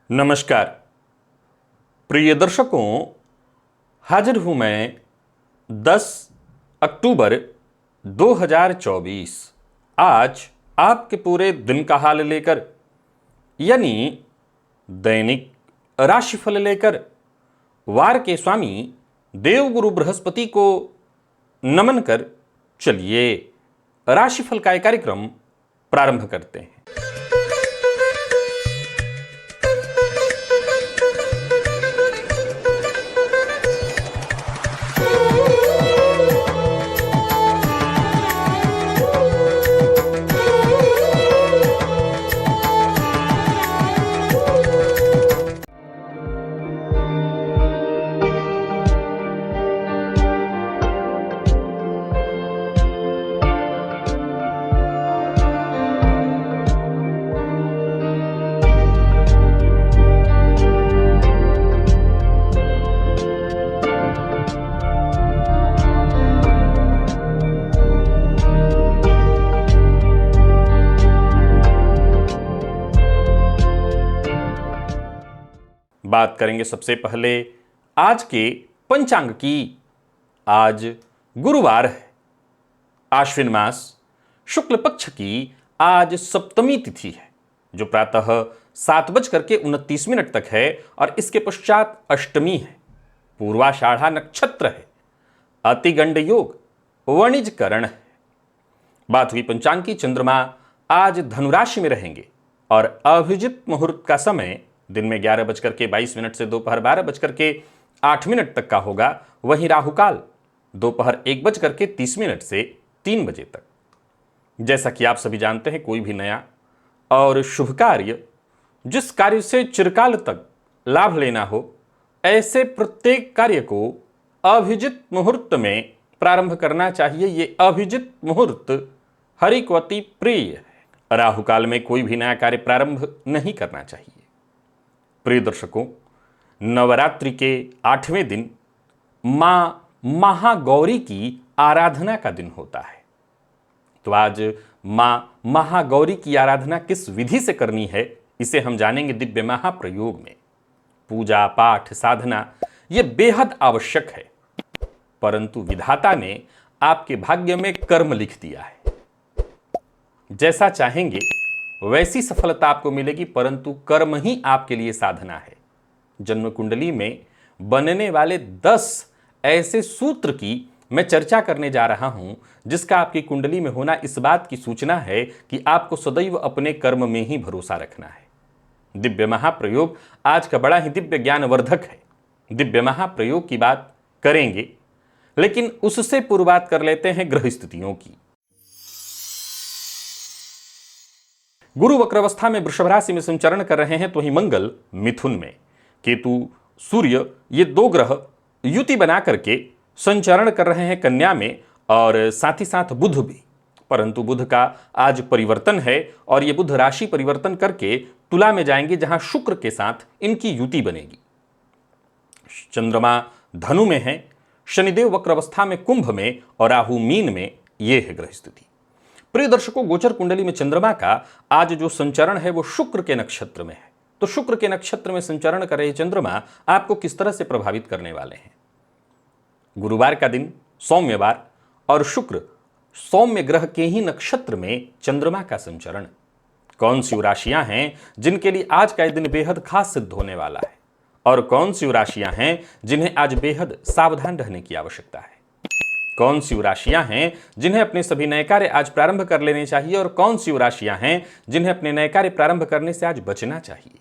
नमस्कार प्रिय दर्शकों, हाजिर हूं मैं 10 अक्टूबर 2024 आज आपके पूरे दिन का हाल लेकर, यानी दैनिक राशिफल लेकर वार के स्वामी देवगुरु बृहस्पति को नमन कर चलिए राशिफल का एक कार्यक्रम प्रारंभ करते हैं। बात करेंगे सबसे पहले आज के पंचांग की। आज गुरुवार है, आश्विन मास शुक्ल पक्ष की आज सप्तमी तिथि है, जो प्रातः 7:29 तक है और इसके पश्चात अष्टमी है। पूर्वाषाढ़ा नक्षत्र है, अतिगंड योग वणिज करण है। बात हुई पंचांग की। चंद्रमा आज धनुराशि में रहेंगे और अभिजित मुहूर्त का समय दिन में 11:22 से दोपहर 12:08 तक का होगा। वहीं राहुकाल दोपहर 1:30 से 3 बजे तक। जैसा कि आप सभी जानते हैं, कोई भी नया और शुभ कार्य, जिस कार्य से चिरकाल तक लाभ लेना हो, ऐसे प्रत्येक कार्य को अभिजित मुहूर्त में प्रारंभ करना चाहिए। ये अभिजित मुहूर्त हरि को अति प्रिय है। राहुकाल में कोई भी नया कार्य प्रारंभ नहीं करना चाहिए। प्रिय दर्शकों, नवरात्रि के 8वें दिन मां महागौरी की आराधना का दिन होता है। तो आज मां महागौरी की आराधना किस विधि से करनी है, इसे हम जानेंगे दिव्य महाप्रयोग में। पूजा पाठ साधना ये बेहद आवश्यक है, परंतु विधाता ने आपके भाग्य में कर्म लिख दिया है। जैसा चाहेंगे वैसी सफलता आपको मिलेगी, परंतु कर्म ही आपके लिए साधना है। जन्म कुंडली में बनने वाले 10 ऐसे सूत्र की मैं चर्चा करने जा रहा हूं, जिसका आपकी कुंडली में होना इस बात की सूचना है कि आपको सदैव अपने कर्म में ही भरोसा रखना है। दिव्य महाप्रयोग आज का बड़ा ही दिव्य ज्ञानवर्धक है। दिव्य महाप्रयोग की बात करेंगे, लेकिन उससे पूर्व बात कर लेते हैं ग्रह स्थितियों की। गुरु वक्रावस्था में वृषभ राशि में संचरण कर रहे हैं, तो ही मंगल मिथुन में, केतु सूर्य ये 2 ग्रह युति बना करके संचरण कर रहे हैं कन्या में, और साथ ही साथ बुध भी। परंतु बुध का आज परिवर्तन है और ये बुध राशि परिवर्तन करके तुला में जाएंगे, जहां शुक्र के साथ इनकी युति बनेगी। चंद्रमा धनु में है, शनिदेव वक्रावस्था में कुंभ में और राहु मीन में। ये है ग्रह स्थिति। प्रिय दर्शकों, गोचर कुंडली में चंद्रमा का आज जो संचरण है वो शुक्र के नक्षत्र में है। तो शुक्र के नक्षत्र में संचरण कर रहे चंद्रमा आपको किस तरह से प्रभावित करने वाले हैं? गुरुवार का दिन सौम्यवार और शुक्र सौम्य ग्रह के ही नक्षत्र में चंद्रमा का संचरण। कौन सी राशियां हैं जिनके लिए आज का दिन बेहद खास सिद्ध होने वाला है, और कौन सी राशियां हैं जिन्हें आज बेहद सावधान रहने की आवश्यकता है? कौन सी राशियां हैं जिन्हें अपने सभी नए कार्य आज प्रारंभ कर लेने चाहिए, और कौन सी राशियां हैं जिन्हें अपने नए कार्य प्रारंभ करने से आज बचना चाहिए?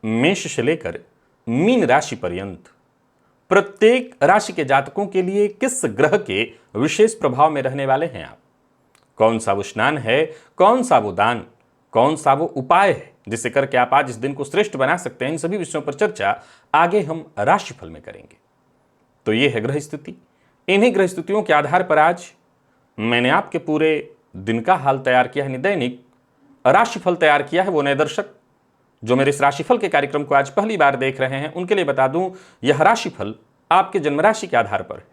मेष से लेकर मीन राशि पर्यंत प्रत्येक राशि के जातकों के लिए किस ग्रह के विशेष प्रभाव में रहने वाले हैं आप? कौन सा वो स्नान है, कौन सा वो दान, कौन सा वो उपाय है जिससे करके आप आज इस दिन को श्रेष्ठ बना सकते हैं? इन सभी विषयों पर चर्चा आगे हम राशिफल में करेंगे। तो ये है ग्रह स्थिति। इन्हीं ग्रह स्थितियों के आधार पर आज मैंने आपके पूरे दिन का हाल तैयार किया है, दैनिक राशिफल तैयार किया है। वो नए दर्शक जो मेरे इस राशिफल के कार्यक्रम को आज पहली बार देख रहे हैं, उनके लिए बता दूं, यह राशिफल आपके जन्म राशि के आधार पर है।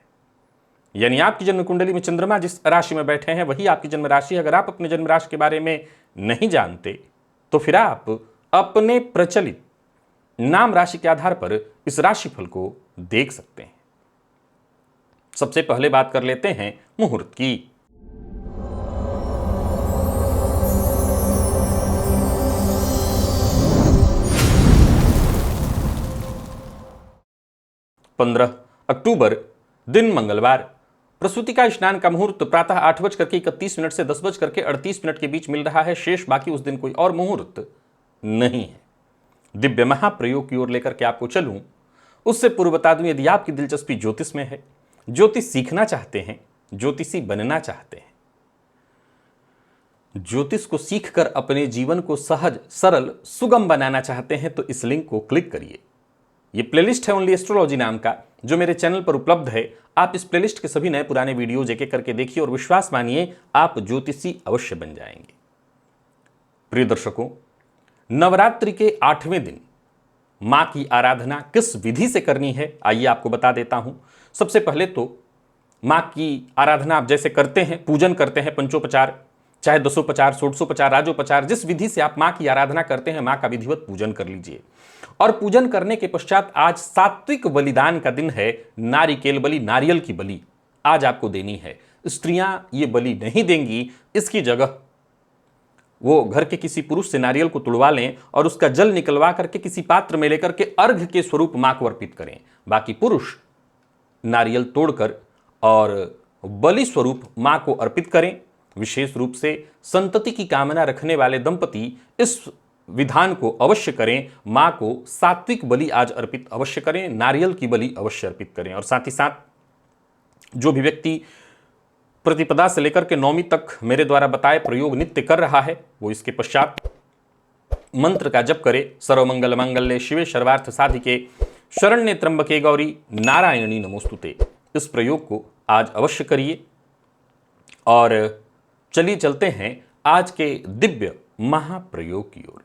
यानी आपकी जन्म कुंडली में चंद्रमा जिस राशि में बैठे हैं वही आपकी जन्म राशि। अगर आप अपने जन्म राशि के बारे में नहीं जानते तो फिर आप अपने प्रचलित नाम राशि के आधार पर इस राशिफल को देख सकते हैं। सबसे पहले बात कर लेते हैं मुहूर्त की। पंद्रह अक्टूबर, दिन मंगलवार। प्रसूति का स्नान का मुहूर्त प्रातः 8:31 से 10:38 के बीच मिल रहा है। शेष बाकी उस दिन कोई और मुहूर्त नहीं है। दिव्य महाप्रयोग की ओर लेकर के आपको चलूं, उससे पूर्व बता दूं, यदि आपकी दिलचस्पी ज्योतिष में है, ज्योतिष सीखना चाहते हैं, ज्योतिषी बनना चाहते हैं, ज्योतिष को सीखकर अपने जीवन को सहज, सरल, सुगम बनाना चाहते हैं, तो इस लिंक को क्लिक करिए। ये प्लेलिस्ट है ओनली एस्ट्रोलॉजी नाम का, जो मेरे चैनल पर उपलब्ध है। आप इस प्लेलिस्ट के सभी नए पुराने वीडियोज एक एक करके देखिए और विश्वास मानिए, आप ज्योतिषी अवश्य बन जाएंगे। प्रिय दर्शकों, नवरात्रि के 8वें दिन मां की आराधना किस विधि से करनी है, आइए आपको बता देता हूं। सबसे पहले तो मां की आराधना आप जैसे करते हैं, पूजन करते हैं, पंचोपचार, चाहे दसोपचार, षोडशोपचार, राजोपचार, जिस विधि से आप मां की आराधना करते हैं, मां का विधिवत पूजन कर लीजिए। और पूजन करने के पश्चात आज सात्विक बलिदान का दिन है। नारिकेल बलि, नारियल की बलि आज आपको देनी है। स्त्रियां ये बलि नहीं देंगी, इसकी जगह वो घर के किसी पुरुष से नारियल को तुड़वा लें और उसका जल निकलवा करके किसी पात्र में लेकर के अर्घ के स्वरूप मां को अर्पित करें। बाकी पुरुष नारियल तोड़कर और बलि स्वरूप मां को अर्पित करें। विशेष रूप से संतति की कामना रखने वाले दंपति इस विधान को अवश्य करें। मां को सात्विक बलि आज अर्पित अवश्य करें, नारियल की बलि अवश्य अर्पित करें। और साथ ही साथ जो भी व्यक्ति प्रतिपदा से लेकर के नौमी तक मेरे द्वारा बताए प्रयोग नित्य कर रहा है, वो इसके पश्चात मंत्र का जप करे। सर्वमंगल मांगल्ये शिवे सर्वार्थ साधिके शरण्ये त्र्यंबके गौरी नारायणी नमोस्तुते। इस प्रयोग को आज अवश्य करिए। और चलिए चलते हैं आज के दिव्य महाप्रयोग की ओर।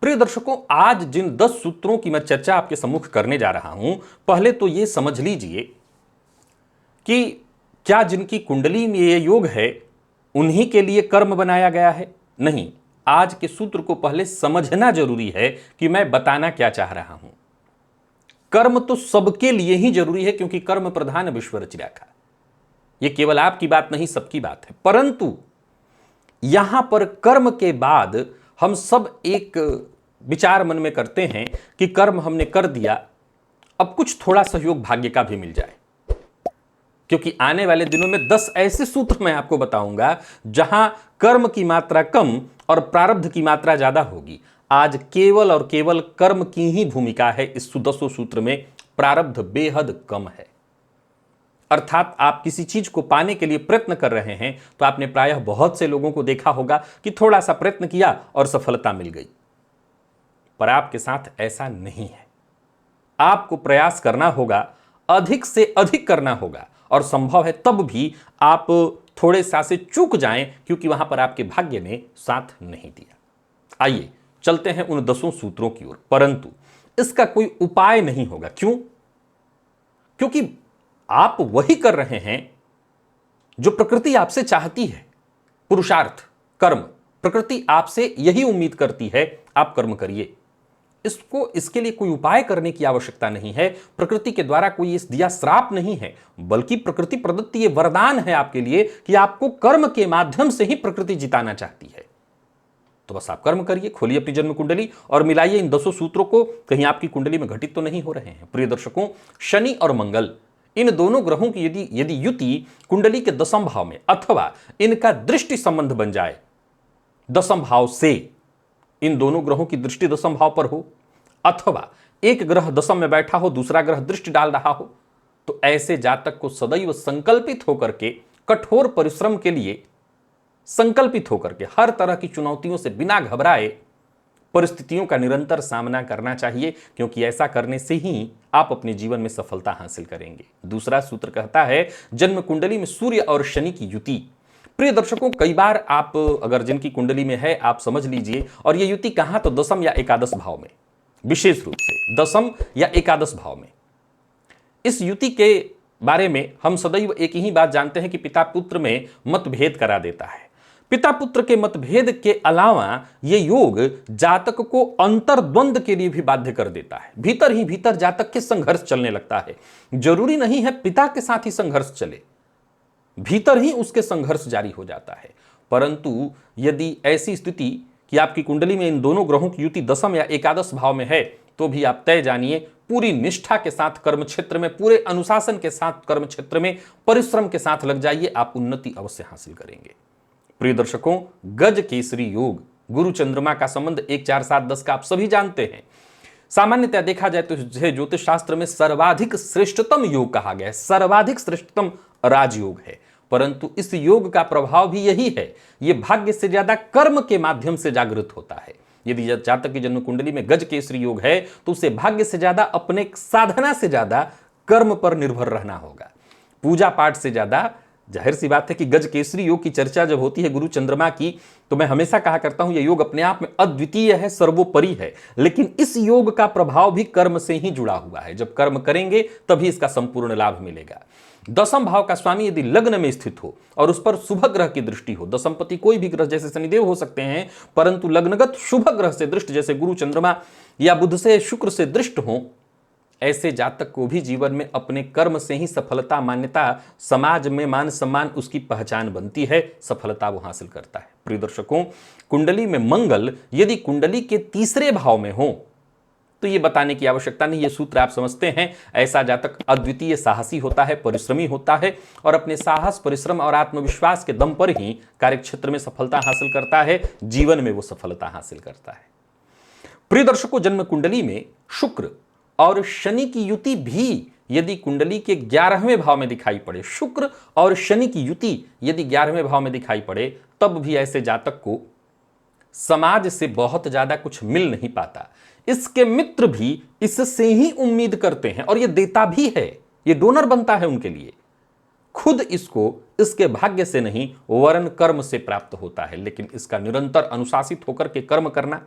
प्रिय दर्शकों, आज जिन 10 सूत्रों की मैं चर्चा आपके सम्मुख करने जा रहा हूं, पहले तो यह समझ लीजिए कि क्या जिनकी कुंडली में यह योग है उन्हीं के लिए कर्म बनाया गया है? नहीं, आज के सूत्र को पहले समझना जरूरी है कि मैं बताना क्या चाह रहा हूं। कर्म तो सबके लिए ही जरूरी है, क्योंकि कर्म प्रधान विश्व रचि राखा। यह केवल आपकी बात नहीं, सबकी बात है। परंतु यहां पर कर्म के बाद हम सब एक विचार मन में करते हैं कि कर्म हमने कर दिया, अब कुछ थोड़ा सहयोग भाग्य का भी मिल जाए। क्योंकि आने वाले दिनों में 10 ऐसे सूत्र मैं आपको बताऊंगा जहां कर्म की मात्रा कम और प्रारब्ध की मात्रा ज्यादा होगी। आज केवल और केवल कर्म की ही भूमिका है इस 10 सूत्र में, प्रारब्ध बेहद कम है। अर्थात आप किसी चीज को पाने के लिए प्रयत्न कर रहे हैं तो आपने प्रायः बहुत से लोगों को देखा होगा कि थोड़ा सा प्रयत्न किया और सफलता मिल गई, पर आपके साथ ऐसा नहीं है। आपको प्रयास करना होगा, अधिक से अधिक करना होगा, और संभव है तब भी आप थोड़े सा से चूक जाएं, क्योंकि वहां पर आपके भाग्य ने साथ नहीं दिया। आइए चलते हैं उन 10 सूत्रों की ओर। परंतु इसका कोई उपाय नहीं होगा। क्यों? क्योंकि आप वही कर रहे हैं जो प्रकृति आपसे चाहती है। पुरुषार्थ, कर्म, प्रकृति आपसे यही उम्मीद करती है, आप कर्म करिए। इसके लिए कोई उपाय करने की आवश्यकता नहीं है। प्रकृति के द्वारा कोई इस दिया श्राप नहीं है, बल्कि प्रकृति प्रदत्त ये वरदान है आपके लिए कि आपको कर्म के माध्यम से ही प्रकृति जिताना चाहती है। तो बस आप कर्म करिए, खोलिए अपनी जन्म कुंडली और मिलाइए इन 10 सूत्रों को। कहीं आपकी कुंडली में घटित तो नहीं हो रहे हैं। प्रिय दर्शकों, शनि और मंगल, इन दोनों ग्रहों की यदि युति कुंडली के 10वें भाव में अथवा इनका दृष्टि संबंध बन जाए 10वें भाव से, इन दोनों ग्रहों की दृष्टि 10वें भाव पर हो, अथवा एक ग्रह 10वें में बैठा हो, दूसरा ग्रह दृष्टि डाल रहा हो, तो ऐसे जातक को सदैव संकल्पित होकर के, कठोर परिश्रम के लिए संकल्पित होकर के, हर तरह की चुनौतियों से बिना घबराए परिस्थितियों का निरंतर सामना करना चाहिए, क्योंकि ऐसा करने से ही आप अपने जीवन में सफलता हासिल करेंगे। दूसरा सूत्र कहता है जन्म कुंडली में सूर्य और शनि की युति। प्रिय दर्शकों, कई बार आप अगर जिनकी कुंडली में है, आप समझ लीजिए, और ये युति कहां, तो 10वें या एकादश भाव में, विशेष रूप से 10वें या एकादश भाव में। इस युति के बारे में हम सदैव एक ही बात जानते हैं कि पिता पुत्र में मतभेद करा देता है। पिता पुत्र के मतभेद के अलावा यह योग जातक को अंतर्द्वंद के लिए भी बाध्य कर देता है। भीतर ही भीतर जातक के संघर्ष चलने लगता है। जरूरी नहीं है पिता के साथ ही संघर्ष चले, भीतर ही उसके संघर्ष जारी हो जाता है। परंतु यदि ऐसी स्थिति कि आपकी कुंडली में इन दोनों ग्रहों की युति दशम या एकादश भाव में है, तो भी आप तय जानिए पूरी निष्ठा के साथ कर्म क्षेत्र में, पूरे अनुशासन के साथ कर्म क्षेत्र में परिश्रम के साथ लग जाइए, आप उन्नति अवश्य हासिल करेंगे। प्रिय दर्शकों, गज केसरी योग गुरु चंद्रमा का संबंध 1 4 7 10 का आप सभी जानते हैं। सामान्यतः देखा जाए तो ज्योतिष शास्त्र में सर्वाधिक श्रेष्ठतम योग कहा गया है, सर्वाधिक श्रेष्ठतम राजयोग है। परंतु इस योग का प्रभाव भी यही है, यह भाग्य से ज्यादा कर्म के माध्यम से जागृत होता है। यदि जातक की जन्म कुंडली में गज केसरी योग है तो उसे भाग्य से ज्यादा अपने साधना से ज्यादा कर्म पर निर्भर रहना होगा, पूजा पाठ से ज्यादा। जाहिर सी बात है कि गज केसरी योग की चर्चा जब होती है गुरु चंद्रमा की, तो मैं हमेशा कहा करता हूं यह योग अपने आप में अद्वितीय है, सर्वोपरि है। लेकिन इस योग का प्रभाव भी कर्म से ही जुड़ा हुआ है। जब कर्म करेंगे तभी इसका संपूर्ण लाभ मिलेगा। दसम भाव का स्वामी यदि लग्न में स्थित हो और उस पर शुभ ग्रह की दृष्टि हो, दसमपति कोई भी ग्रह जैसे शनिदेव हो सकते हैं, परंतु लग्नगत शुभ ग्रह से दृष्ट जैसे गुरु चंद्रमा या बुध से शुक्र से दृष्ट हो, ऐसे जातक को भी जीवन में अपने कर्म से ही सफलता, मान्यता, समाज में मान सम्मान, उसकी पहचान बनती है, सफलता वो हासिल करता है। प्रिय दर्शकों, कुंडली में मंगल यदि कुंडली के तीसरे भाव में हो तो ये बताने की आवश्यकता नहीं, ये सूत्र आप समझते हैं। ऐसा जातक अद्वितीय साहसी होता है, परिश्रमी होता है और अपने साहस, परिश्रम और आत्मविश्वास के दम पर ही कार्यक्षेत्र में सफलता हासिल करता है, जीवन में वो सफलता हासिल करता है। प्रिय दर्शकों, जन्म कुंडली में शुक्र और शनि की युति भी यदि कुंडली के 11वें भाव में दिखाई पड़े, शुक्र और शनि की युति यदि 11वें भाव में दिखाई पड़े, तब भी ऐसे जातक को समाज से बहुत ज्यादा कुछ मिल नहीं पाता। इसके मित्र भी इससे ही उम्मीद करते हैं और यह देता भी है, यह डोनर बनता है उनके लिए। खुद इसको इसके भाग्य से नहीं वरन कर्म से प्राप्त होता है। लेकिन इसका निरंतर अनुशासित होकर के कर्म करना,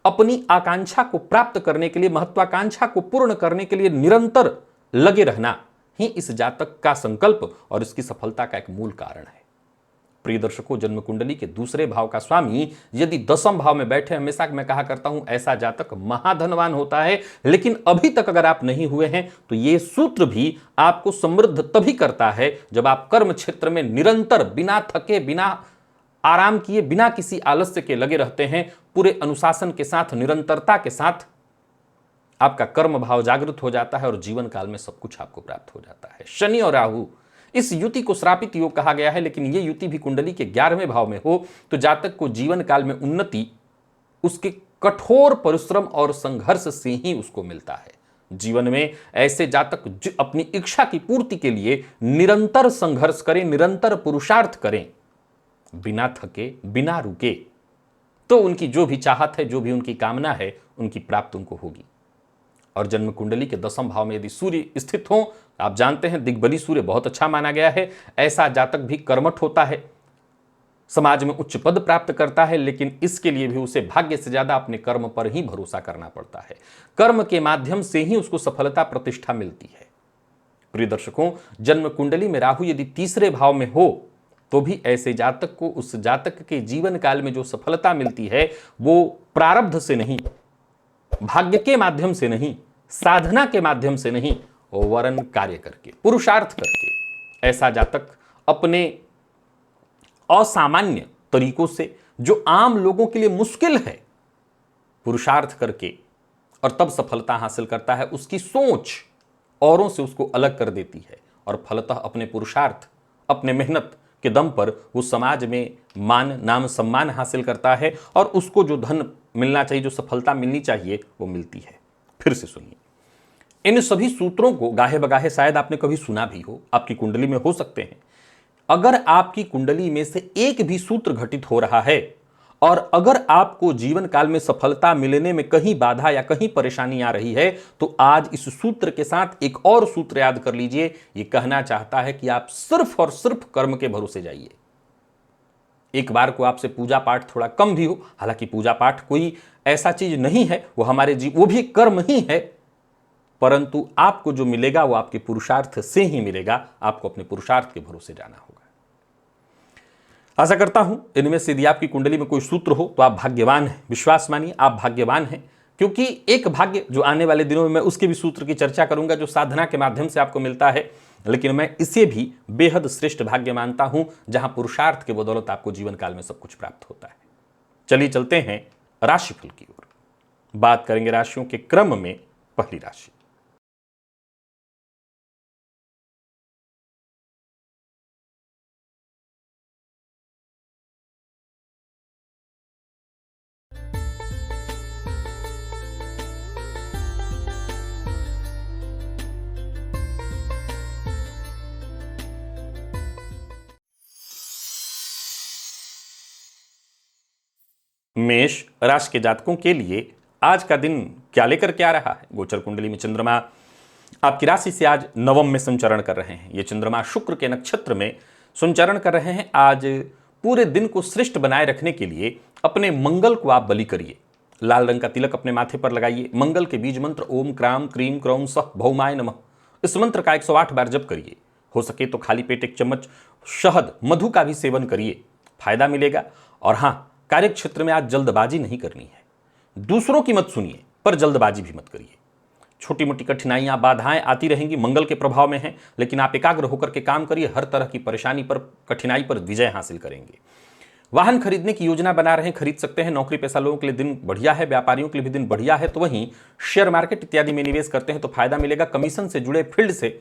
अपनी आकांक्षा को प्राप्त करने के लिए, महत्वाकांक्षा को पूर्ण करने के लिए निरंतर लगे रहना ही इस जातक का संकल्प और इसकी सफलता का एक मूल कारण है। प्रिय दर्शकों, जन्म कुंडली के दूसरे भाव का स्वामी यदि दसम भाव में बैठे, हमेशा मैं कहा करता हूं ऐसा जातक महाधनवान होता है। लेकिन अभी तक अगर आप नहीं हुए हैं तो यह सूत्र भी आपको समृद्ध तभी करता है जब आप कर्म क्षेत्र में निरंतर बिना थके, बिना आराम किए, बिना किसी आलस्य के लगे रहते हैं। पूरे अनुशासन के साथ, निरंतरता के साथ आपका कर्म भाव जागृत हो जाता है और जीवन काल में सब कुछ आपको प्राप्त हो जाता है। शनि और राहु, इस युति को श्रापित योग कहा गया है। लेकिन यह युति भी कुंडली के 11वें भाव में हो तो जातक को जीवन काल में उन्नति उसके कठोर परिश्रम और संघर्ष से ही उसको मिलता है। जीवन में ऐसे जातक अपनी इच्छा की पूर्ति के लिए निरंतर संघर्ष करें, निरंतर पुरुषार्थ करें, बिना थके, बिना रुके, तो उनकी जो भी चाहत है, जो भी उनकी कामना है, उनकी प्राप्त उनको होगी। और जन्म कुंडली के दसम भाव में यदि सूर्य स्थित हो, आप जानते हैं दिग्बली सूर्य बहुत अच्छा माना गया है। ऐसा जातक भी कर्मठ होता है, समाज में उच्च पद प्राप्त करता है। लेकिन इसके लिए भी उसे भाग्य से ज्यादा अपने कर्म पर ही भरोसा करना पड़ता है। कर्म के माध्यम से ही उसको सफलता, प्रतिष्ठा मिलती है। प्रिय दर्शकों, जन्म कुंडली में राहु यदि तीसरे भाव में हो तो भी ऐसे जातक को, उस जातक के जीवन काल में जो सफलता मिलती है वो प्रारब्ध से नहीं, भाग्य के माध्यम से नहीं, साधना के माध्यम से नहीं, वरन कार्य करके, पुरुषार्थ करके ऐसा जातक अपने असामान्य तरीकों से, जो आम लोगों के लिए मुश्किल है, पुरुषार्थ करके और तब सफलता हासिल करता है। उसकी सोच औरों से उसको अलग कर देती है और फलतः अपने पुरुषार्थ, अपने मेहनत के दम पर वो समाज में मान, नाम, सम्मान हासिल करता है और उसको जो धन मिलना चाहिए, जो सफलता मिलनी चाहिए, वो मिलती है। फिर से सुनिए, इन सभी सूत्रों को गाहे बगाहे शायद आपने कभी सुना भी हो, आपकी कुंडली में हो सकते हैं। अगर आपकी कुंडली में से एक भी सूत्र घटित हो रहा है और अगर आपको जीवन काल में सफलता मिलने में कहीं बाधा या कहीं परेशानी आ रही है, तो आज इस सूत्र के साथ एक और सूत्र याद कर लीजिए। यह कहना चाहता है कि आप सिर्फ और सिर्फ कर्म के भरोसे जाइए। एक बार को आपसे पूजा पाठ थोड़ा कम भी हो, हालांकि पूजा पाठ कोई ऐसा चीज नहीं है, वो हमारे वो भी कर्म ही है, परंतु आपको जो मिलेगा वो आपके पुरुषार्थ से ही मिलेगा। आपको अपने पुरुषार्थ के भरोसे जाना होगा। आशा करता हूं इनमें से यदि आपकी कुंडली में कोई सूत्र हो तो आप भाग्यवान हैं। विश्वास मानिए, आप भाग्यवान हैं, क्योंकि एक भाग्य जो आने वाले दिनों में मैं उसके भी सूत्र की चर्चा करूंगा जो साधना के माध्यम से आपको मिलता है, लेकिन मैं इसे भी बेहद श्रेष्ठ भाग्य मानता हूं जहां पुरुषार्थ के बदौलत आपको जीवन काल में सब कुछ प्राप्त होता है। चलिए चलते हैं राशिफल की ओर। बात करेंगे राशियों के क्रम में। पहली राशि मेष राशि के जातकों के लिए आज का दिन क्या लेकर के आ रहा है। गोचर कुंडली में चंद्रमा आपकी राशि से आज नवम में संचरण कर रहे हैं। ये चंद्रमा शुक्र के नक्षत्र में संचरण कर रहे हैं। आज पूरे दिन को श्रेष्ठ बनाए रखने के लिए अपने मंगल को आप बलि करिए। लाल रंग का तिलक अपने माथे पर लगाइए। मंगल के बीज मंत्र ओम क्राम क्रीम क्रौम सह भौमाय नमः, इस मंत्र का 108 बार जप करिए। हो सके तो खाली पेट 1 चम्मच शहद मधु का भी सेवन करिए, फायदा मिलेगा। और हां, कार्य क्षेत्र में आज जल्दबाजी नहीं करनी है। दूसरों की मत सुनिए पर जल्दबाजी भी मत करिए। छोटी मोटी कठिनाइयां बाधाएं आती रहेंगी, मंगल के प्रभाव में हैं, लेकिन आप एकाग्र होकर के काम करिए। हर तरह की परेशानी पर, कठिनाई पर विजय हासिल करेंगे। वाहन खरीदने की योजना बना रहे हैं, खरीद सकते हैं। नौकरी पेशा लोगों के लिए दिन बढ़िया है, व्यापारियों के लिए भी दिन बढ़िया है। तो वहीं शेयर मार्केट इत्यादि में निवेश करते हैं तो फायदा मिलेगा। कमीशन से जुड़े फील्ड से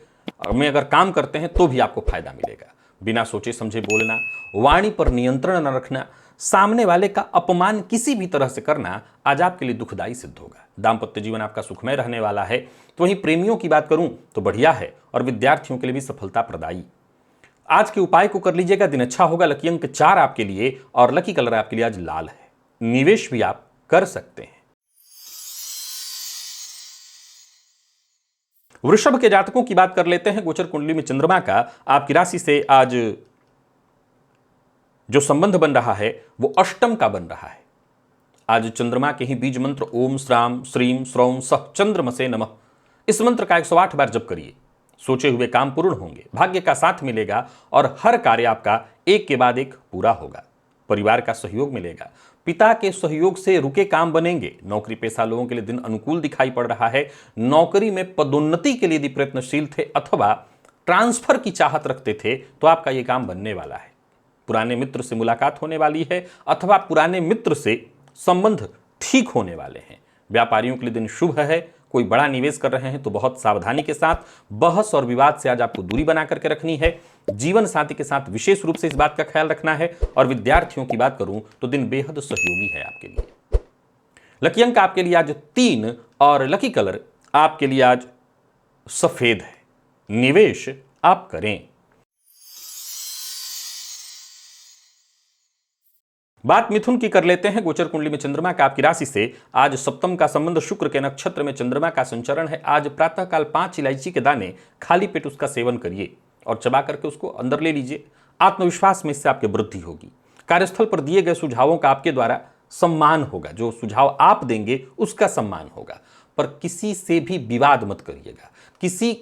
में अगर काम करते हैं तो भी आपको फायदा मिलेगा। बिना सोचे समझे बोलना, वाणी पर नियंत्रण न रखना, सामने वाले का अपमान किसी भी तरह से करना आज आपके लिए दुखदायी सिद्ध होगा। दाम्पत्य जीवन आपका सुखमय रहने वाला है। तो वहीं प्रेमियों की बात करूं तो बढ़िया है और विद्यार्थियों के लिए भी सफलता प्रदायी। आज के उपाय को कर लीजिएगा, दिन अच्छा होगा। लकी अंक 4 आपके लिए और लकी कलर आपके लिए आज लाल है। निवेश भी आप कर सकते हैं। वृषभ के जातकों की बात कर लेते हैं। गोचर कुंडली में चंद्रमा का आपकी राशि से आज जो संबंध बन रहा है वो अष्टम का बन रहा है। आज चंद्रमा के ही बीज मंत्र ओम श्राम श्रीम श्रौम सह चंद्रमसे नमः, इस मंत्र का 108 बार जप करिए। सोचे हुए काम पूर्ण होंगे, भाग्य का साथ मिलेगा और हर कार्य आपका एक के बाद एक पूरा होगा। परिवार का सहयोग मिलेगा, पिता के सहयोग से रुके काम बनेंगे। नौकरी पेशा लोगों के लिए दिन अनुकूल दिखाई पड़ रहा है। नौकरी में पदोन्नति के लिए यदि प्रयत्नशील थे अथवा ट्रांसफर की चाहत रखते थे तो आपका यह काम बनने वाला है। पुराने मित्र से मुलाकात होने वाली है अथवा पुराने मित्र से संबंध ठीक होने वाले हैं। व्यापारियों के लिए दिन शुभ है। कोई बड़ा निवेश कर रहे हैं तो बहुत सावधानी के साथ, बहस और विवाद से आज आपको दूरी बना करके रखनी है। जीवन साथी के साथ विशेष रूप से इस बात का ख्याल रखना है। और विद्यार्थियों की बात करूं तो दिन बेहद सहयोगी है आपके लिए। लकी अंक आपके लिए आज 3 और लकी कलर आपके लिए आज सफेद है। निवेश आप करें। बात मिथुन की कर लेते हैं। गोचर कुंडली में चंद्रमा का आपकी राशि से आज सप्तम का संबंध शुक्र के नक्षत्र में चंद्रमा का संचरण है। आज प्रातःकाल 5 इलायची के दाने खाली पेट उसका सेवन करिए और चबा करके उसको अंदर ले लीजिए। आत्मविश्वास में इससे आपकी वृद्धि होगी। कार्यस्थल पर दिए गए सुझावों का आपके द्वारा सम्मान होगा। जो सुझाव आप देंगे उसका सम्मान होगा। पर किसी से भी विवाद मत करिएगा। किसी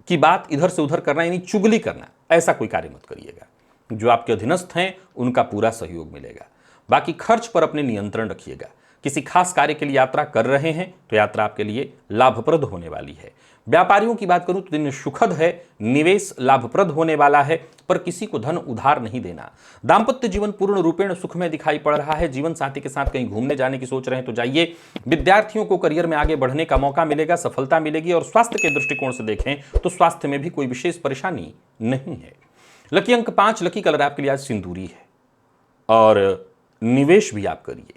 की बात इधर से उधर करना यानी चुगली करना, ऐसा कोई कार्य मत करिएगा। जो आपके अधीनस्थ हैं उनका पूरा सहयोग मिलेगा। बाकी खर्च पर अपने नियंत्रण रखिएगा। किसी खास कार्य के लिए यात्रा कर रहे हैं तो यात्रा आपके लिए लाभप्रद होने वाली है। व्यापारियों की बात करूं तो दिन सुखद है। निवेश लाभप्रद होने वाला है, पर किसी को धन उधार नहीं देना। दाम्पत्य जीवन पूर्ण रूपेण सुखमय दिखाई पड़ रहा है। जीवन साथी के साथ कहीं घूमने जाने की सोच रहे हैं तो जाइए। विद्यार्थियों को करियर में आगे बढ़ने का मौका मिलेगा, सफलता मिलेगी। और स्वास्थ्य के दृष्टिकोण से देखें तो स्वास्थ्य में भी कोई विशेष परेशानी नहीं है। लकी अंक 5, लकी कलर आपके लिए आज सिंदूरी है और निवेश भी आप करिए।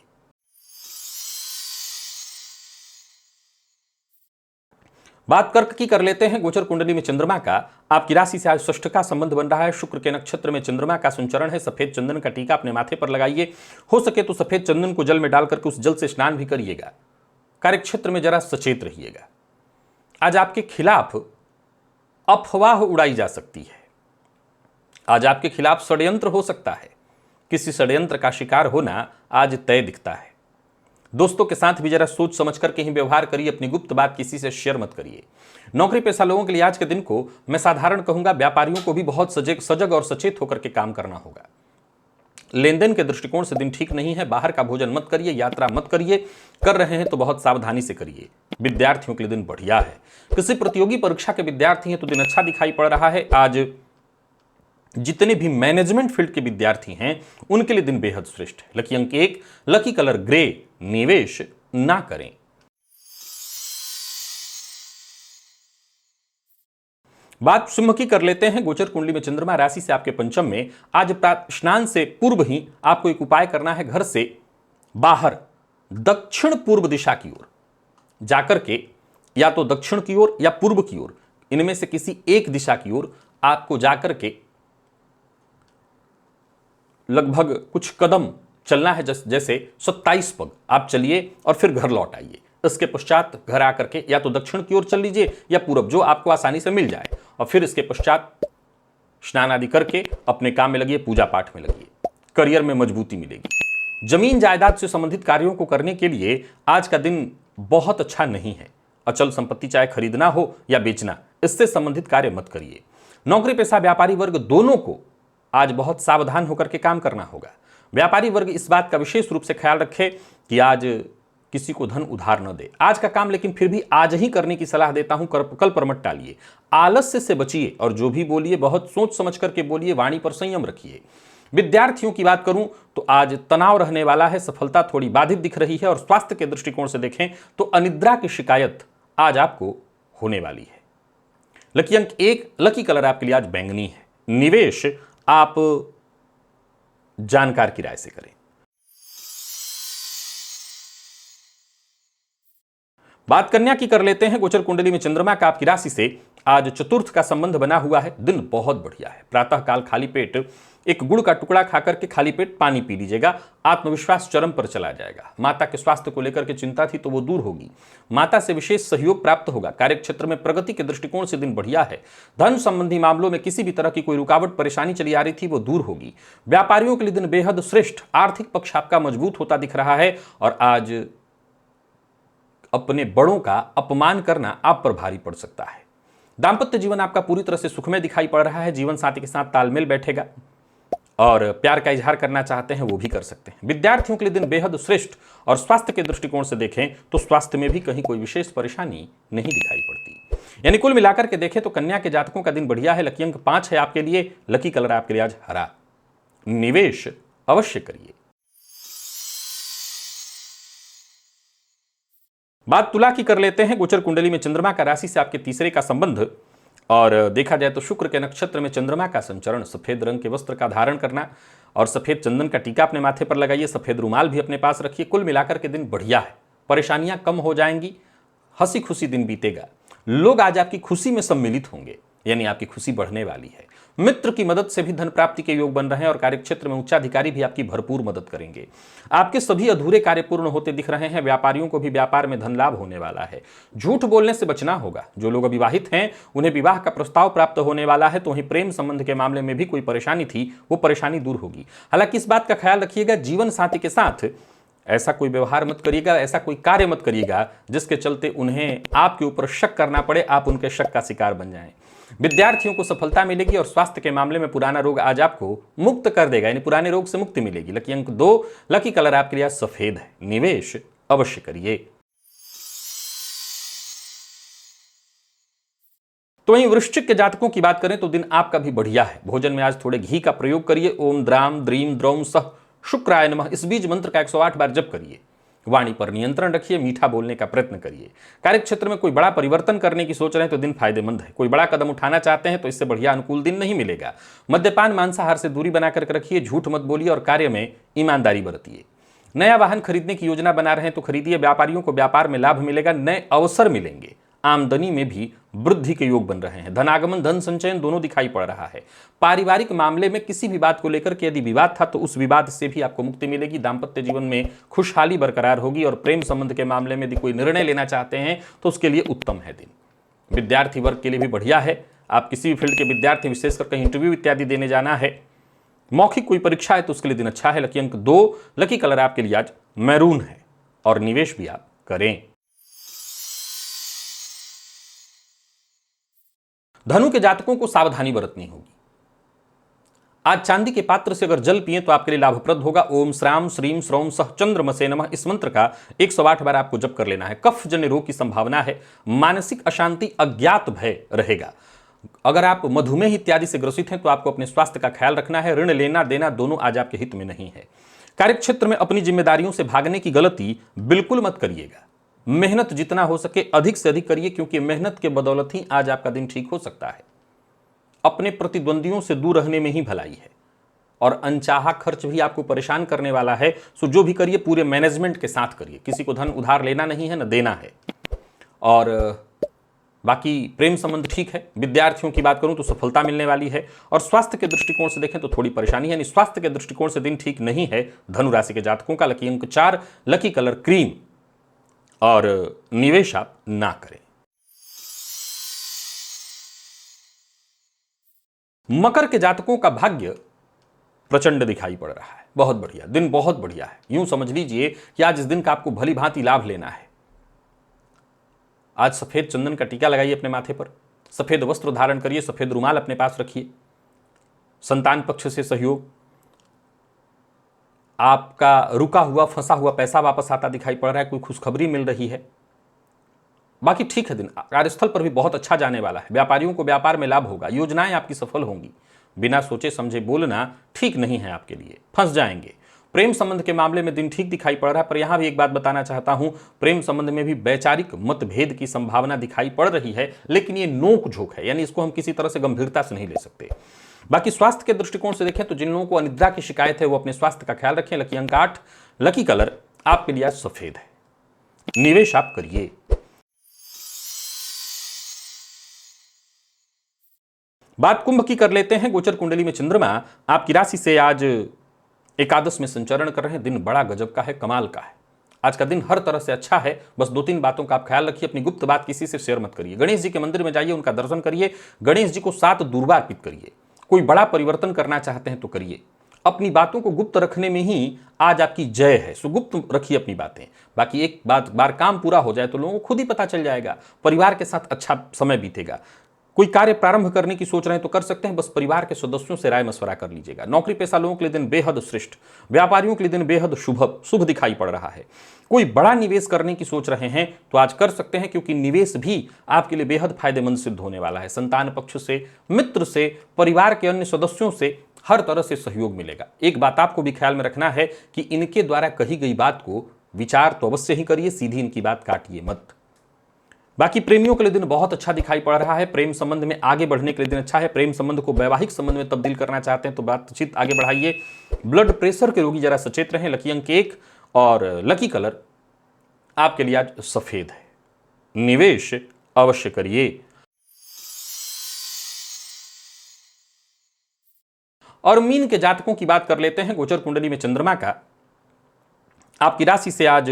बात कर्क की कर लेते हैं। गोचर कुंडली में चंद्रमा का आपकी राशि से आज षष्ठ का संबंध बन रहा है। शुक्र के नक्षत्र में चंद्रमा का संचरण है। सफेद चंदन का टीका अपने माथे पर लगाइए। हो सके तो सफेद चंदन को जल में डाल करके उस जल से स्नान भी करिएगा। कार्यक्षेत्र में जरा सचेत रहिएगा। आज आपके खिलाफ अफवाह उड़ाई जा सकती है। आज आपके खिलाफ षड्यंत्र हो सकता है। किसी षड्यंत्र का शिकार होना आज तय दिखता है। दोस्तों के साथ भी जरा सोच समझ करके ही व्यवहार करिए, अपनी गुप्त बात किसी से शेयर मत करिए। नौकरी पेशा लोगों के लिए आज के दिन को मैं साधारण कहूंगा, व्यापारियों को भी बहुत सजग और सचेत होकर के काम करना होगा। लेन देन के दृष्टिकोण से दिन ठीक नहीं है, बाहर का भोजन मत करिए, यात्रा मत करिए, कर रहे हैं तो बहुत सावधानी से करिए। विद्यार्थियों के लिए दिन बढ़िया है, किसी प्रतियोगी परीक्षा के विद्यार्थी हैं तो दिन अच्छा दिखाई पड़ रहा है। आज जितने भी मैनेजमेंट फील्ड के विद्यार्थी हैं उनके लिए दिन बेहद श्रेष्ठ है। लकी अंक 1, लकी कलर ग्रे, निवेश ना करें। बात सिंह की कर लेते हैं। गोचर कुंडली में चंद्रमा राशि से आपके पंचम में, आज स्नान से पूर्व ही आपको एक उपाय करना है। घर से बाहर दक्षिण पूर्व दिशा की ओर जाकर के, या तो दक्षिण की ओर या पूर्व की ओर, इनमें से किसी एक दिशा की ओर आपको जाकर के लगभग कुछ कदम चलना है, जैसे 27 पग आप चलिए और फिर घर लौट आइए। इसके पश्चात घर आकर के या तो दक्षिण की ओर चल लीजिए या पूरब, जो आपको आसानी से मिल जाए, और फिर इसके पश्चात स्नान आदि करके अपने काम में लगिए, पूजा पाठ में लगिए। करियर में मजबूती मिलेगी। जमीन जायदाद से संबंधित कार्यों को करने के लिए आज का दिन बहुत अच्छा नहीं है। अचल संपत्ति चाहे खरीदना हो या बेचना, इससे संबंधित कार्य मत करिए। नौकरी पेशा व्यापारी वर्ग दोनों को आज बहुत सावधान होकर के काम करना होगा। व्यापारी वर्ग इस बात का विशेष रूप से ख्याल रखे कि आज किसी को धन उधार न दे। आज का काम लेकिन फिर भी आज ही करने की सलाह देता हूं, कल पर मत टालिए। आलस्य से बचिए और जो भी बोलिए बहुत सोच समझ करके बोलिए, वाणी पर संयम रखिए। विद्यार्थियों की बात करूं तो आज तनाव रहने वाला है, सफलता थोड़ी बाधित दिख रही है, और स्वास्थ्य के दृष्टिकोण से देखें तो अनिद्रा की शिकायत आज आपको होने वाली है। लकी अंक 1, लकी कलर आपके लिए आज बैंगनी है। निवेश आप जानकार की राय से करें। बात कन्या की कर लेते हैं। गोचर कुंडली में चंद्रमा का आपकी राशि से आज चतुर्थ का संबंध बना हुआ है। दिन बहुत बढ़िया है। प्रातः काल खाली पेट एक गुड़ का टुकड़ा खाकर के खाली पेट पानी पी लीजिएगा। आत्मविश्वास चरम पर चला जाएगा। माता के स्वास्थ्य को लेकर के चिंता थी तो वो दूर होगी। माता से विशेष सहयोग प्राप्त होगा। कार्यक्षेत्र में प्रगति के दृष्टिकोण से दिन बढ़िया है। धन संबंधी मामलों में किसी भी तरह की कोई रुकावट परेशानी चली आ रही थी वो दूर होगी। व्यापारियों के लिए दिन बेहद श्रेष्ठ। आर्थिक पक्ष आपका मजबूत होता दिख रहा है, और आज अपने बड़ों का अपमान करना आप पर भारी पड़ सकता है। दांपत्य जीवन आपका पूरी तरह से सुखमय दिखाई पड़ रहा है। जीवन साथी के साथ तालमेल बैठेगा और प्यार का इजहार करना चाहते हैं वो भी कर सकते हैं। विद्यार्थियों के लिए दिन बेहद श्रेष्ठ, और स्वास्थ्य के दृष्टिकोण से देखें तो स्वास्थ्य में भी कहीं कोई विशेष परेशानी नहीं दिखाई पड़ती। यानी कुल मिलाकर के देखें तो कन्या के जातकों का दिन बढ़िया है। लकी अंक 5 है आपके लिए। लकी कलर आपके लिए आज हरा। निवेश अवश्य करिए। बात तुला की कर लेते हैं। गोचर कुंडली में चंद्रमा का राशि से आपके तीसरे का संबंध, और देखा जाए तो शुक्र के नक्षत्र में चंद्रमा का संचरण। सफेद रंग के वस्त्र का धारण करना और सफेद चंदन का टीका अपने माथे पर लगाइए। सफेद रुमाल भी अपने पास रखिए। कुल मिलाकर के दिन बढ़िया है। परेशानियां कम हो जाएंगी, हंसी खुशी दिन बीतेगा। लोग आज आपकी खुशी में सम्मिलित होंगे, यानी आपकी खुशी बढ़ने वाली है। मित्र की मदद से भी धन प्राप्ति के योग बन रहे हैं, और कार्यक्षेत्र में उच्चाधिकारी भी आपकी भरपूर मदद करेंगे। आपके सभी अधूरे कार्य पूर्ण होते दिख रहे हैं। व्यापारियों को भी व्यापार में धन लाभ होने वाला है। झूठ बोलने से बचना होगा। जो लोग अविवाहित हैं उन्हें विवाह का प्रस्ताव प्राप्त होने वाला है। तो वहीं प्रेम संबंध के मामले में भी कोई परेशानी थी वो परेशानी दूर होगी। हालांकि इस बात का ख्याल रखिएगा, जीवन साथी के साथ ऐसा कोई व्यवहार मत करिएगा, ऐसा कोई कार्य मत करिएगा जिसके चलते उन्हें आपके ऊपर शक करना पड़े, आप उनके शक का शिकार बन जाएं। विद्यार्थियों को सफलता मिलेगी, और स्वास्थ्य के मामले में पुराना रोग आज आपको मुक्त कर देगा, यानी पुराने रोग से मुक्ति मिलेगी। लकी अंक 2, लकी कलर आपके लिए सफेद है। निवेश अवश्य करिए। तो वहीं वृश्चिक के जातकों की बात करें तो दिन आपका भी बढ़िया है। भोजन में आज थोड़े घी का प्रयोग करिए। ओम द्राम द्रीम द्रौम सह शुक्राय नमः, इस बीज मंत्र का 108 बार जप करिए। वाणी पर नियंत्रण रखिए। मीठा बोलने का प्रयत्न करिए। कार्यक्षेत्र में कोई बड़ा परिवर्तन करने की सोच रहे हैं तो दिन फायदेमंद है। कोई बड़ा कदम उठाना चाहते हैं तो इससे बढ़िया अनुकूल दिन नहीं मिलेगा। मद्यपान मांसाहार से दूरी बनाकर रखिए। झूठ मत बोलिए और कार्य में ईमानदारी बरतिए। नया वाहन खरीदने की योजना बना रहे हैं तो खरीदिए। व्यापारियों को व्यापार में लाभ मिलेगा। नए अवसर मिलेंगे। आमदनी में भी वृद्धि के योग बन रहे हैं। धनागमन धन संचयन दोनों दिखाई पड़ रहा है। पारिवारिक मामले में किसी भी बात को लेकर के यदि विवाद था तो उस विवाद से भी आपको मुक्ति मिलेगी। दांपत्य जीवन में खुशहाली बरकरार होगी, और प्रेम संबंध के मामले में यदि कोई निर्णय लेना चाहते हैं तो उसके लिए उत्तम है दिन। विद्यार्थी वर्ग के लिए भी बढ़िया है। आप किसी भी फील्ड के विद्यार्थी, विशेषकर कहीं इंटरव्यू इत्यादि देने जाना है, मौखिक कोई परीक्षा है तो उसके लिए दिन अच्छा है। लकी अंक 2, लकी कलर आपके लिए आज मैरून है। और निवेश भी आप करें। धनु के जातकों को सावधानी बरतनी होगी। आज चांदी के पात्र से अगर जल पिए तो आपके लिए लाभप्रद होगा। ओम श्राम श्रीम श्रौम सह चंद्रमसे नमः इस मंत्र का 108 बार आपको जप कर लेना है। कफ जन्य रोग की संभावना है, मानसिक अशांति, अज्ञात भय रहेगा। अगर आप मधुमेह इत्यादि से ग्रसित हैं तो आपको अपने स्वास्थ्य का ख्याल रखना है। ऋण लेना देना दोनों आज आपके हित में नहीं है। कार्यक्षेत्र में अपनी जिम्मेदारियों से भागने की गलती बिल्कुल मत करिएगा। मेहनत जितना हो सके अधिक से अधिक करिए, क्योंकि मेहनत के बदौलत ही आज आपका दिन ठीक हो सकता है। अपने प्रतिद्वंदियों से दूर रहने में ही भलाई है, और अनचाहा खर्च भी आपको परेशान करने वाला है। सो जो भी करिए पूरे मैनेजमेंट के साथ करिए। किसी को धन उधार लेना नहीं है, न देना है। और बाकी प्रेम संबंध ठीक है। विद्यार्थियों की बात करूं तो सफलता मिलने वाली है। और स्वास्थ्य के दृष्टिकोण से देखें तो थोड़ी परेशानी है, यानी स्वास्थ्य के दृष्टिकोण से दिन ठीक नहीं है धनु राशि के जातकों का। लकी अंक 4, लकी कलर क्रीम, और निवेश आप ना करें। मकर के जातकों का भाग्य प्रचंड दिखाई पड़ रहा है। बहुत बढ़िया दिन, बहुत बढ़िया है। यूं समझ लीजिए कि आज इस दिन का आपको भली भांति लाभ लेना है। आज सफेद चंदन का टीका लगाइए अपने माथे पर, सफेद वस्त्र धारण करिए, सफेद रुमाल अपने पास रखिए। संतान पक्ष से सहयोग, आपका रुका हुआ फंसा हुआ पैसा वापस आता दिखाई पड़ रहा है, कोई खुशखबरी मिल रही है। बाकी ठीक है दिन। कार्यस्थल पर भी बहुत अच्छा जाने वाला है। व्यापारियों को व्यापार में लाभ होगा, योजनाएं आपकी सफल होंगी। बिना सोचे समझे बोलना ठीक नहीं है आपके लिए, फंस जाएंगे। प्रेम संबंध के मामले में दिन ठीक दिखाई पड़ रहा है, पर यहां भी एक बात बताना चाहता हूं, प्रेम संबंध में भी वैचारिक मतभेद की संभावना दिखाई पड़ रही है, लेकिन ये नोक झोंक है, यानी इसको हम किसी तरह से गंभीरता से नहीं ले सकते। बाकी स्वास्थ्य के दृष्टिकोण से देखें तो जिन लोगों को अनिद्रा की शिकायत है वो अपने स्वास्थ्य का ख्याल रखें। लकी अंक 8, लकी कलर आपके लिए आज सफेद है। निवेश आप करिए। बात कुंभ की कर लेते हैं। गोचर कुंडली में चंद्रमा आपकी राशि से आज एकादश में संचरण कर रहे हैं। दिन बड़ा गजब का है, कमाल का है। आज का दिन हर तरह से अच्छा है। बस 2-3 बातों का आप ख्याल रखिए। अपनी गुप्त बात किसी से शेयर मत करिए। गणेश जी के मंदिर में जाइए, उनका दर्शन करिए। गणेश जी को 7 दूर्वा अर्पित करिए। कोई बड़ा परिवर्तन करना चाहते हैं तो करिए। अपनी बातों को गुप्त रखने में ही आज आपकी जय है। सो गुप्त रखिए अपनी बातें। बाकी एक बार काम पूरा हो जाए तो लोगों को खुद ही पता चल जाएगा। परिवार के साथ अच्छा समय बीतेगा। कोई कार्य प्रारंभ करने की सोच रहे हैं तो कर सकते हैं, बस परिवार के सदस्यों से राय मशवरा कर लीजिएगा। नौकरी पेशा लोगों के लिए दिन बेहद श्रेष्ठ, व्यापारियों के लिए दिन बेहद शुभ दिखाई पड़ रहा है। कोई बड़ा निवेश करने की सोच रहे हैं तो आज कर सकते हैं, क्योंकि निवेश भी आपके लिए बेहद फायदेमंद सिद्ध होने वाला है। संतान पक्ष से, मित्र से, परिवार के अन्य सदस्यों से हर तरह से सहयोग मिलेगा। एक बात आपको भी ख्याल में रखना है कि इनके द्वारा कही गई बात को विचार तो अवश्य ही करिए, सीधी इनकी बात काटिए मत। बाकी प्रेमियों के लिए दिन बहुत अच्छा दिखाई पड़ रहा है। प्रेम संबंध में आगे बढ़ने के लिए दिन अच्छा है। प्रेम संबंध को वैवाहिक संबंध में तब्दील करना चाहते हैं तो बातचीत आगे बढ़ाइए। ब्लड प्रेशर के रोगी जरा सचेत रहें। लकी अंक 1 और लकी कलर आपके लिए आज सफेद है। निवेश अवश्य करिए। और मीन के जातकों की बात कर लेते हैं। गोचर कुंडली में चंद्रमा का आपकी राशि से आज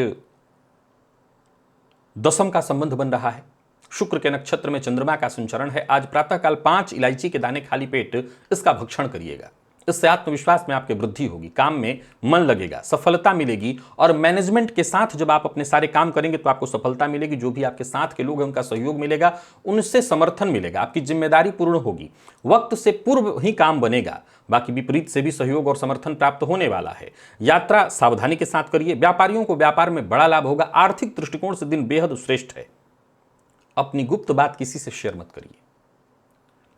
10th का संबंध बन रहा है। शुक्र के नक्षत्र में चंद्रमा का संचरण है। आज प्रातःकाल 5 इलायची के दाने खाली पेट इसका भक्षण करिएगा। इससे आत्मविश्वास में आपके वृद्धि होगी, काम में मन लगेगा, सफलता मिलेगी। और मैनेजमेंट के साथ जब आप अपने सारे काम करेंगे तो आपको सफलता मिलेगी। जो भी आपके साथ के लोग हैं उनका सहयोग मिलेगा, उनसे समर्थन मिलेगा, आपकी जिम्मेदारी पूर्ण होगी, वक्त से पूर्व ही काम बनेगा। बाकी विपरीत से भी सहयोग और समर्थन प्राप्त होने वाला है। यात्रा सावधानी के साथ करिए। व्यापारियों को व्यापार में बड़ा लाभ होगा। आर्थिक दृष्टिकोण से दिन बेहद श्रेष्ठ है। अपनी गुप्त बात किसी से शेयर मत करिए।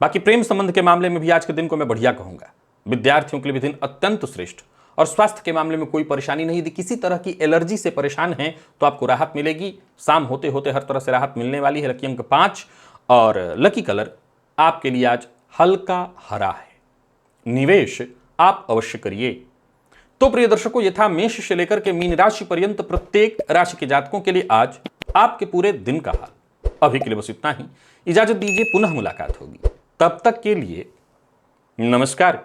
बाकी प्रेम संबंध के मामले में भी आज के दिन को मैं बढ़िया कहूंगा। विद्यार्थियों के लिए भी दिन अत्यंत श्रेष्ठ। और स्वास्थ्य के मामले में कोई परेशानी नहीं। यदि किसी तरह की एलर्जी से परेशान हैं तो आपको राहत मिलेगी। शाम होते होते हर तरह से राहत मिलने वाली है। लकी अंक 5 और लकी कलर आपके लिए आज हल्का हरा है। निवेश आप अवश्य करिए। तो प्रिय दर्शकों, ये था मेष से लेकर के मीन राशि पर्यंत प्रत्येक राशि के जातकों के लिए आज आपके पूरे दिन का हाल। अभी के लिए बस इतना ही। इजाजत दीजिए, पुनः मुलाकात होगी। तब तक के लिए नमस्कार।